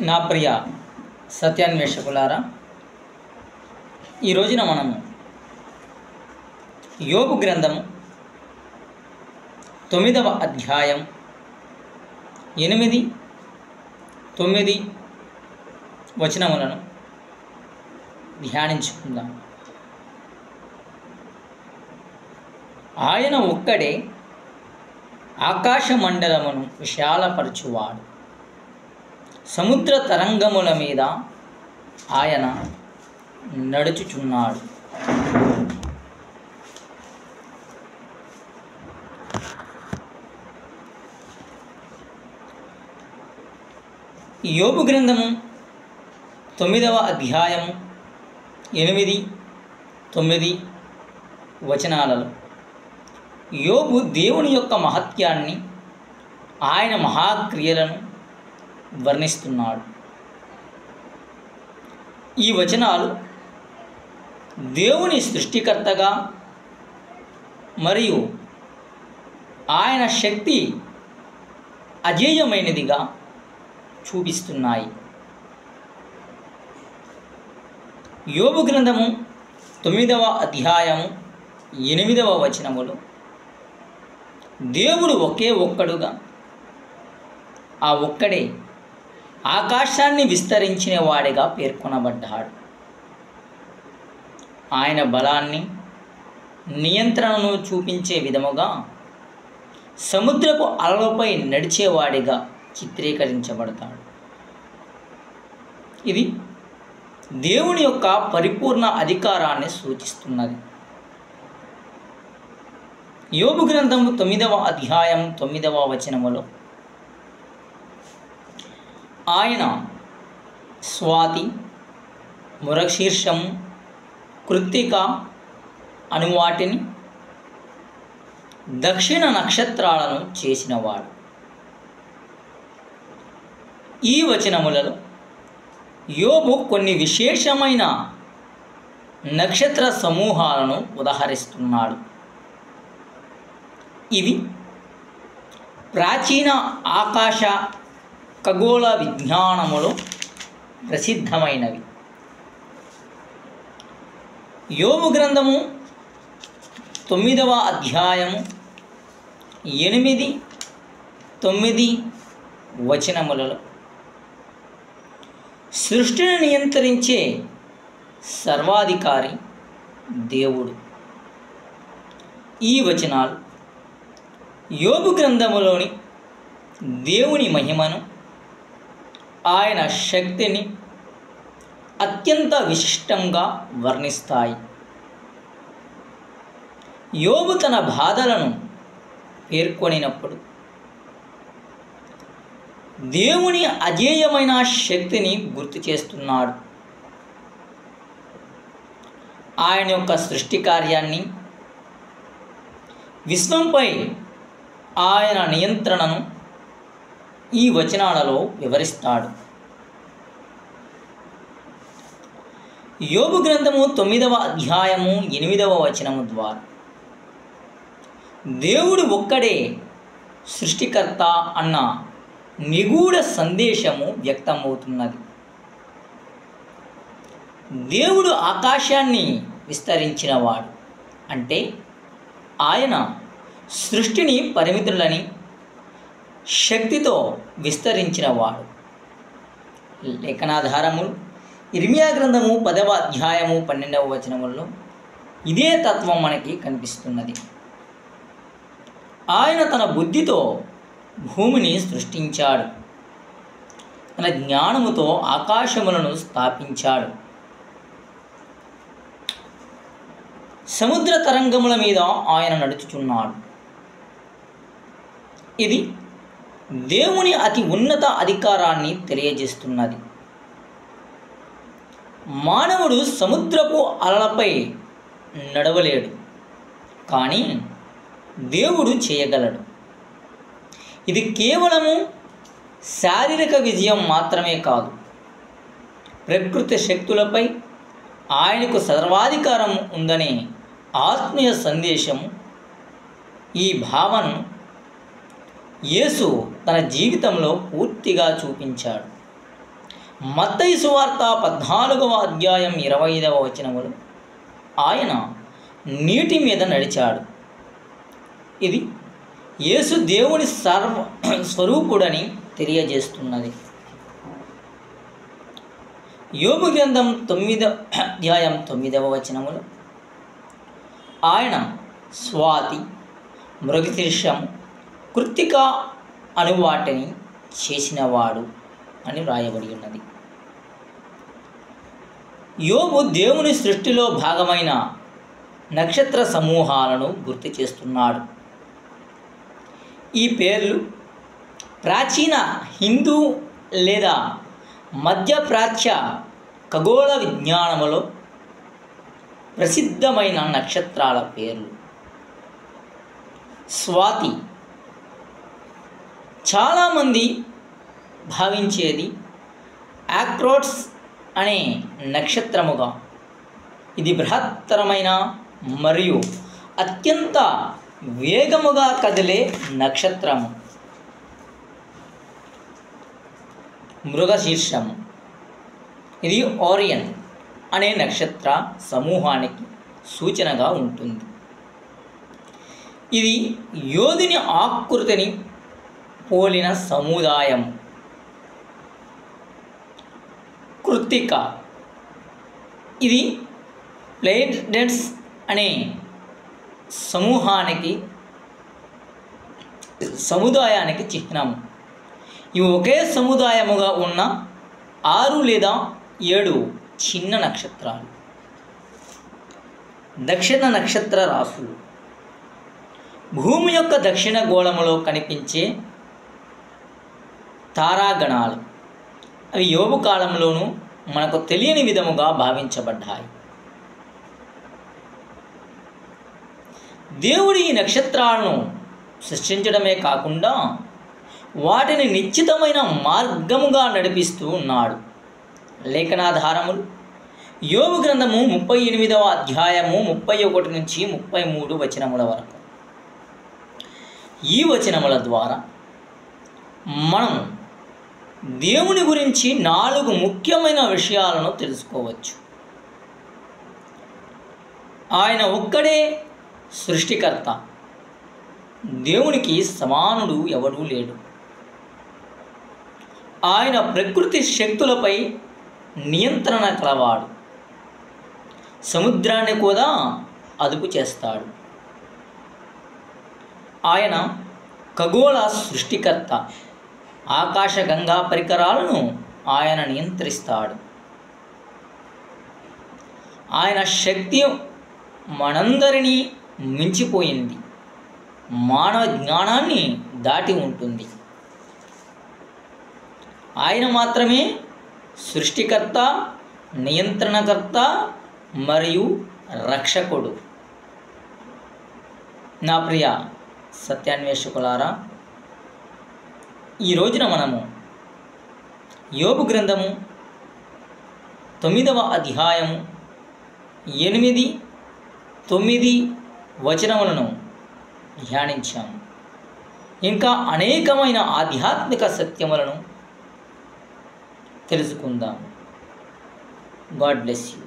నా ప్రియ సత్యాన్వేషకులారా, ఈ రోజున మనము యోబు గ్రంథము 9వ అధ్యాయం 8, 9 వచనములను ధ్యానించుకుందాం. ఆయన ఒక్కడే ఆకాశ మండలమును విశాలపరచువాడు. సముద్ర తరంగముల మీద ఆయన నడుచుచున్నాడు. యోబు గ్రంథము 9వ అధ్యాయము 8, 9 వచనాలలో యోబు దేవుని యొక్క మహత్యాన్ని, ఆయన మహాక్రియలను వర్ణిస్తున్నాడు. ఈ వచనాలు దేవుని సృష్టికర్తగా మరియు ఆయన శక్తి అజేయమైనదిగా చూపిస్తున్నాయి. యోబు గ్రంథము 9వ అధ్యాయము 8వ వచనములు దేవుడు ఒకే ఒక్కడుగా, ఆ ఒక్కడే ఆకాశాన్ని విస్తరించిన వాడిగా పేర్కొనబడ్డాడు. ఆయన బలాన్ని, నియంత్రణను చూపించే విధముగా సముద్రపు అలలపై నడిచేవాడిగా చిత్రీకరించబడతాడు. ఇది దేవుని యొక్క పరిపూర్ణ అధికారాన్ని సూచిస్తున్నది. యోబు గ్రంథము 9వ అధ్యాయం 9వ వచనములో ఆయన స్వాతి, మృగశీర్షము, కృత్తిక అను వాటిని దక్షిణ నక్షత్రాలను చేసినవాడు. ఈ వచనములలో యోబు కొన్ని విశేషమైన నక్షత్ర సమూహాలను ఉదహరిస్తున్నాడు. ఇవి ప్రాచీన ఆకాశ ఖగోళ విజ్ఞానములో ప్రసిద్ధమైనవి. యోబు గ్రంథము 9వ అధ్యాయము 8, 9 వచనములలో సృష్టిని నియంత్రించే సర్వాధికారి దేవుడు. ఈ వచనాలు యోబు గ్రంథములోని దేవుని మహిమను, ఆయన శక్తిని అత్యంత విశిష్టంగా వర్ణిస్తాయి. యోబు తన బాధలను పేర్కొనినప్పుడు దేవుని అజేయమైన శక్తిని గుర్తు చేస్తున్నాడు. ఆయన యొక్క సృష్టి కార్యాన్ని, విశ్వంపై ఆయన నియంత్రణను ఈ వచనాలలో వివరిస్తాడు. యోబు గ్రంథము 9వ అధ్యాయము 8వ వచనము ద్వారా దేవుడు ఒక్కడే సృష్టికర్త అన్న నిగూఢ సందేశము వ్యక్తమవుతున్నది. దేవుడు ఆకాశాన్ని విస్తరించినవాడు అంటే ఆయన సృష్టిని పరిమితులని శక్తితో విస్తరించినవాడు. లేఖనాధారములు ఇర్మియా గ్రంథము 10వ అధ్యాయము 12వ వచనములలో ఇదే తత్వం మనకి కనిపిస్తున్నది. ఆయన తన బుద్ధితో భూమిని సృష్టించాడు, తన జ్ఞానముతో ఆకాశములను స్థాపించాడు. సముద్ర తరంగముల మీద ఆయన నడుచుచున్నాడు. ఇది దేవుని అతి ఉన్నత అధికారాన్ని తెలియజేస్తున్నది. మానవుడు సముద్రపు అలలపై నడవలేడు, కానీ దేవుడు చేయగలడు. ఇది కేవలము శారీరక విజయం మాత్రమే కాదు, ప్రకృతి శక్తులపై ఆయనకు సర్వాధికారం ఉందనే ఆత్మీయ సందేశము ఈ భావనను యేసు తన జీవితంలో పూర్తిగా చూపించాడు. మత్తయి సువార్త 14వ అధ్యాయం 25వ వచనములు ఆయన నీటి మీద నడిచాడు. ఇది యేసు దేవుని స్వరూపుడని తెలియజేస్తున్నది. యోబు గ్రంథం 9వ అధ్యాయం 9వ వచనములు ఆయన స్వాతి, మృగశీర్షం, కృత్తిక అను వాటిని చేసినవాడు అని వ్రాయబడి ఉన్నది. యోబు దేవుని సృష్టిలో భాగమైన నక్షత్ర సమూహాలను గుర్తు చేస్తున్నాడు. ఈ పేర్లు ప్రాచీన హిందూ లేదా మధ్యప్రాచ్య ఖగోళ విజ్ఞానములో ప్రసిద్ధమైన నక్షత్రాల పేర్లు. స్వాతి చాలామంది భావించేది ఆక్రోట్స్ అనే నక్షత్రముగా. ఇది బృహత్తరమైన మరియు అత్యంత వేగముగా కదిలే నక్షత్రము. మృగశీర్షము ఇది ఓరియన్ అనే నక్షత్ర సమూహానికి సూచనగా ఉంటుంది. ఇది యోధుని ఆకృతిని పోలిన సముదాయం. కృత్తిక ఇది ప్లేనెట్స్ అనే సముదాయానికి చిహ్నము. ఇవి ఒకే సముదాయముగా ఉన్న 6 లేదా 7 చిన్న నక్షత్రాలు. దక్షిణ నక్షత్ర రాశులు భూమి యొక్క దక్షిణ గోళములో కనిపించే తారాగణాలు. అవి యోబు కాలంలోనూ మనకు తెలియని విధముగా భావించబడ్డాయి. దేవుడు ఈ నక్షత్రాలను సృష్టించడమే కాకుండా వాటిని నిశ్చితమైన మార్గముగా నడిపిస్తూ ఉన్నాడు. లేఖనాధారములు యోబు గ్రంథము 38వ అధ్యాయము 31 నుంచి 33 వచనముల వరకు. ఈ వచనముల ద్వారా మనం దేవుని గురించి 4 ముఖ్యమైన విషయాలను తెలుసుకోవచ్చు. ఆయన ఒక్కడే సృష్టికర్త. దేవునికి సమానుడు ఎవడూ లేడు. ఆయన ప్రకృతి శక్తులపై నియంత్రణ కలవాడు. సముద్రాన్ని కూడా అదుపు చేస్తాడు. ఆయన ఖగోళ సృష్టికర్త. ఆకాశగంగా పరికరాలను ఆయన నియంత్రిస్తాడు. ఆయన శక్తి మనందరినీ మించిపోయింది. మానవ జ్ఞానాన్ని దాటి ఉంటుంది. ఆయన మాత్రమే సృష్టికర్త, నియంత్రణకర్త మరియు రక్షకుడు. నా ప్రియ సత్యాన్వేషకులారా, ఈ రోజున మనము యోబు గ్రంథము 9వ అధ్యాయము 8, 9 వచనములను ధ్యానించాము. ఇంకా అనేకమైన ఆధ్యాత్మిక సత్యములను తెలుసుకుందాం. God bless you.